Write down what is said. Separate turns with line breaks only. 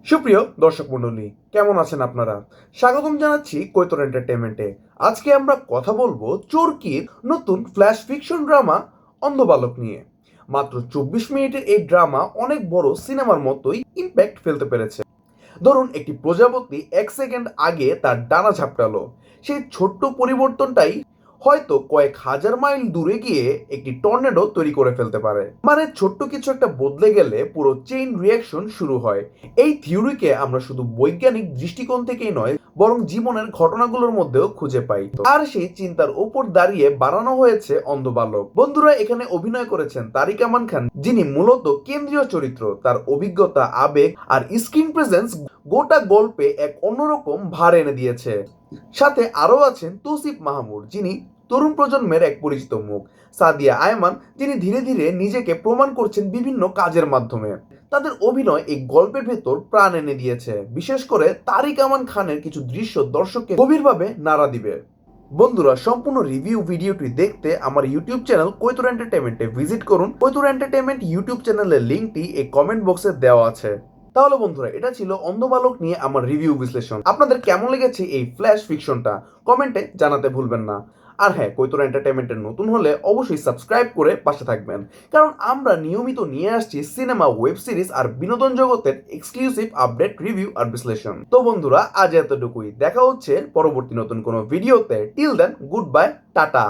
সুপ্রিয় দর্শক মণ্ডলী, কেমন আছেন আপনারা? স্বাগতম জানাচ্ছি কৈতর এন্টারটেনমেন্টে। আজকে আমরা কথা বলবো চরকির নতুন ফ্ল্যাশ ফিকশন ড্রামা অন্ধবালক নিয়ে। মাত্র 24 মিনিটের এই ড্রামা অনেক বড় সিনেমার মতোই ইম্প্যাক্ট ফেলতে পেরেছে। ধরুন, একটি প্রজাপতি 1 সেকেন্ড আগে তার ডানা ঝাপটালো, সেই ছোট্ট পরিবর্তনটাই হয়তো কয়েক হাজার মাইল দূরে গিয়ে একটি টর্নেডো তৈরি করে ফেলতে পারে। মানে ছোট্ট কিছু একটা বদলে গেলে পুরো চেইন রিয়াকশন শুরু হয়। এই থিওরিকে আমরা শুধু বৈজ্ঞানিক দৃষ্টিকোণ থেকেই নয়, বরং জীবনের ঘটনাগুলোর মধ্যেও খুঁজে পাই। আর সেই চিন্তার উপর দাঁড়িয়ে বানানো হয়েছে অন্ধবালক। বন্ধুরা, এখানে অভিনয় করেছেন তারিক আমান খান, যিনি মূলত কেন্দ্রীয় চরিত্র। তার অভিজ্ঞতা, আবেগ আর স্ক্রিন প্রেজেন্স গোটা গল্পে এক অন্যরকম ভার এনে দিয়েছে। সাথে আরও আছেন তৌসিফ মাহমুদ, যিনি তরুণ প্রজন্মের এক পরিচিত মুখ। সাদিয়া আয়মান, যিনি ধীরে ধীরে নিজেকে প্রমাণ করছেন বিভিন্ন কাজের মাধ্যমে। তাদের অভিনয় এই গল্পের ভেতর প্রাণ এনে দিয়েছে। বিশেষ করে তারিক আমান খানের কিছু দৃশ্য দর্শককে গভীরভাবে নাড়া দিবে। বন্ধুরা, সম্পূর্ণ রিভিউ ভিডিওটি দেখতে আমার ইউটিউব চ্যানেল কৈতর এন্টারটেনমেন্টে ভিজিট করুন। কৈতর এন্টারটেনমেন্ট ইউটিউব চ্যানেলের লিঙ্কটি এই কমেন্ট বক্সে দেওয়া আছে। তাহলে বন্ধুরা, এটা ছিল অন্ধবালক নিয়ে আমার রিভিউ বিশ্লেষণ। আপনাদের কেমন লেগেছে এই ফ্ল্যাশ ফিকশনটা কমেন্টে জানাতে ভুলবেন না। আর হ্যাঁ, কৈতর এন্টারটেনমেন্টের নতুন হলে অবশ্যই সাবস্ক্রাইব করে পাশে থাকবেন, কারণ আমরা নিয়মিত নিয়ে আসছি সিনেমা, ওয়েব সিরিজ আর বিনোদন জগতের এক্সক্লুসিভ আপডেট, রিভিউ আর বিশ্লেষণ। তো বন্ধুরা, আজ এতটুকুই। দেখা হচ্ছে পরবর্তী নতুন কোনো ভিডিওতে। Till then, good bye, tata.